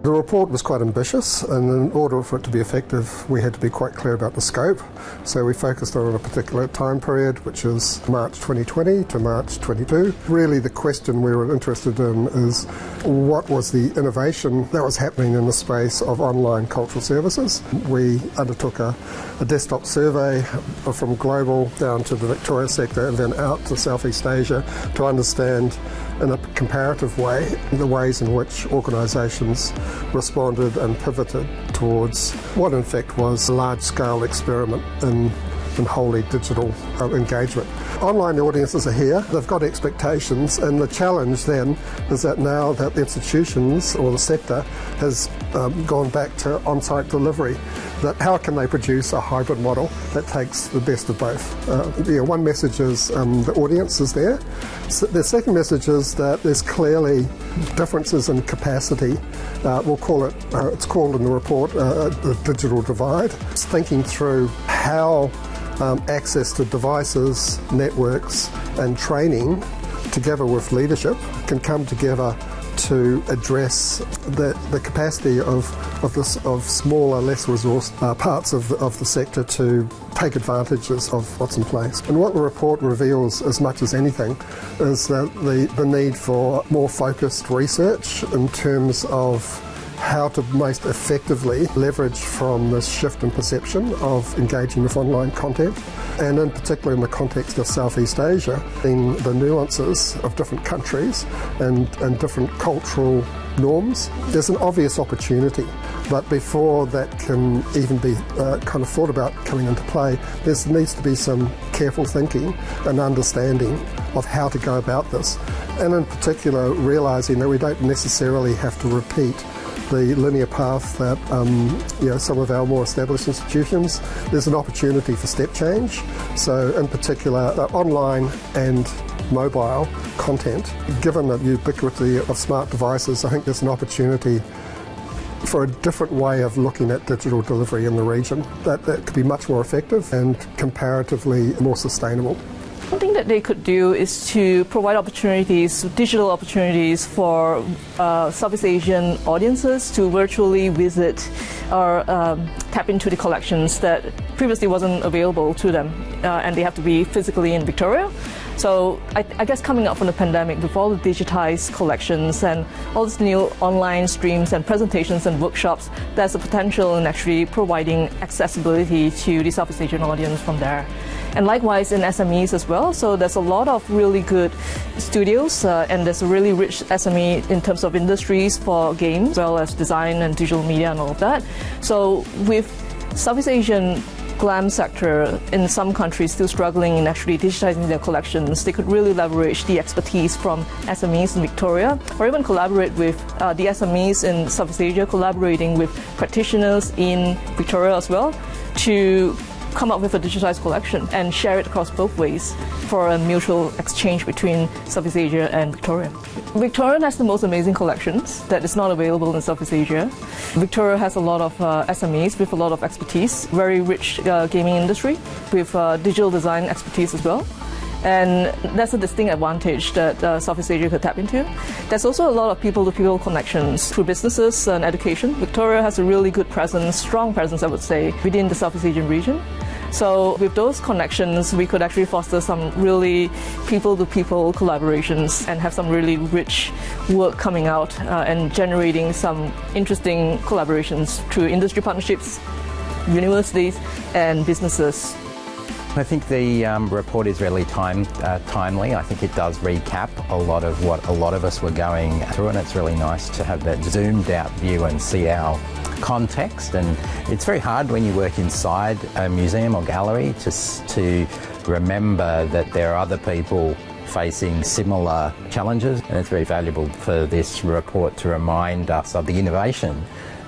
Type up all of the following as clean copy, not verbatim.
The report was quite ambitious, and in order for it to be effective, we had to be quite clear about the scope. So we focused on a particular time period, which is March 2020 to March 22. Really, the question we were interested in is what was the innovation that was happening in the space of online cultural services. We undertook a desktop survey from global down to the Victoria sector and then out to Southeast Asia to understand in a comparative way the ways in which organisations responded and pivoted towards what in fact was a large-scale experiment in wholly digital engagement. Online audiences are here, they've got expectations, and the challenge then is that now that the institutions or the sector has gone back to on-site delivery, that how can they produce a hybrid model that takes the best of both? One message is the audience is there. So the second message is that there's clearly differences in capacity. We'll call it, it's called in the report, the digital divide. It's thinking through how access to devices, networks and training together with leadership can come together to address the capacity of smaller, less resourced parts of the sector to take advantages of what's in place. And what the report reveals as much as anything is that the need for more focused research in terms of how to most effectively leverage from this shift in perception of engaging with online content, and in particular in the context of Southeast Asia, in the nuances of different countries and different cultural norms. There's an obvious opportunity, but before that can even be kind of thought about coming into play, there needs to be some careful thinking and understanding of how to go about this, and in particular realising that we don't necessarily have to repeat the linear path that some of our more established institutions. There's an opportunity for step change. So in particular, online and mobile content, given the ubiquity of smart devices, I think there's an opportunity for a different way of looking at digital delivery in the region that could be much more effective and comparatively more sustainable. One thing that they could do is to provide opportunities, digital opportunities for Southeast Asian audiences to virtually visit or tap into the collections that previously wasn't available to them, and they have to be physically in Victoria. So I guess coming up from the pandemic, with all the digitized collections and all these new online streams and presentations and workshops, there's a potential in actually providing accessibility to the Southeast Asian audience from there. And likewise in SMEs as well, so there's a lot of really good studios and there's a really rich SME in terms of industries for games, as well as design and digital media and all of that. So with Southeast Asian glam sector in some countries still struggling in actually digitizing their collections, they could really leverage the expertise from SMEs in Victoria, or even collaborate with the SMEs in Southeast Asia, collaborating with practitioners in Victoria as well, to come up with a digitized collection and share it across both ways for a mutual exchange between Southeast Asia and Victoria. Victoria has the most amazing collections that is not available in Southeast Asia. Victoria has a lot of SMEs with a lot of expertise, very rich gaming industry with digital design expertise as well. And that's a distinct advantage that Southeast Asia could tap into. There's also a lot of people-to-people connections through businesses and education. Victoria has a really good presence, strong presence I would say, within the Southeast Asian region. So with those connections, we could actually foster some really people-to-people collaborations and have some really rich work coming out and generating some interesting collaborations through industry partnerships, universities and businesses. I think the report is really timely. I think it does recap a lot of what a lot of us were going through, and it's really nice to have that zoomed out view and see our context. And it's very hard when you work inside a museum or gallery to remember that there are other people facing similar challenges, and it's very valuable for this report to remind us of the innovation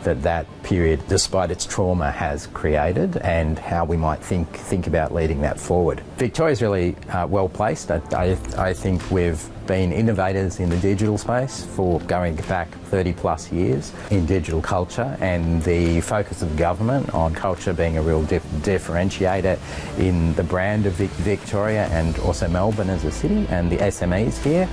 that period, despite its trauma, has created, and how we might think about leading that forward. Victoria's really well placed. I think we've been innovators in the digital space for going back 30 plus years in digital culture, and the focus of government on culture being a real differentiator in the brand of Victoria and also Melbourne as a city, and the SMEs here,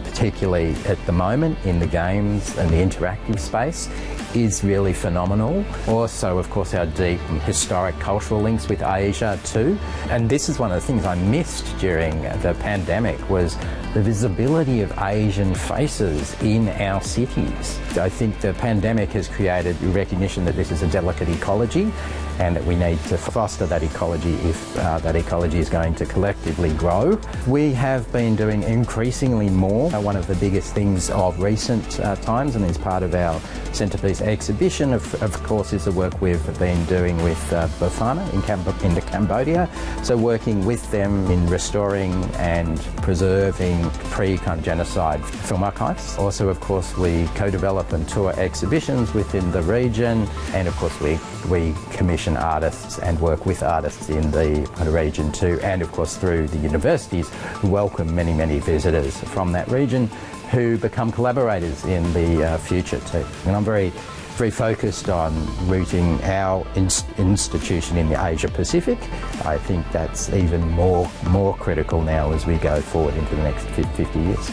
particularly at the moment in the games and the interactive space, is really phenomenal. Also, of course, our deep historic cultural links with Asia too. And this is one of the things I missed during the pandemic, was the visibility of Asian faces in our cities. I think the pandemic has created recognition that this is a delicate ecology and that we need to foster that ecology if that ecology is going to collectively grow. We have been doing increasingly more. One of the biggest things of recent times, and is part of our centrepiece exhibition, of course, is the work we've been doing with Bafana in Cambodia. So working with them in restoring and preserving pre-genocide film archives. Also, of course, we co-develop and tour exhibitions within the region, and of course we commission artists and work with artists in the region too, and of course through the universities who welcome many visitors from that region who become collaborators in the future too. And I'm very focused on rooting our institution in the Asia Pacific. I think that's even more critical now as we go forward into the next 50 years.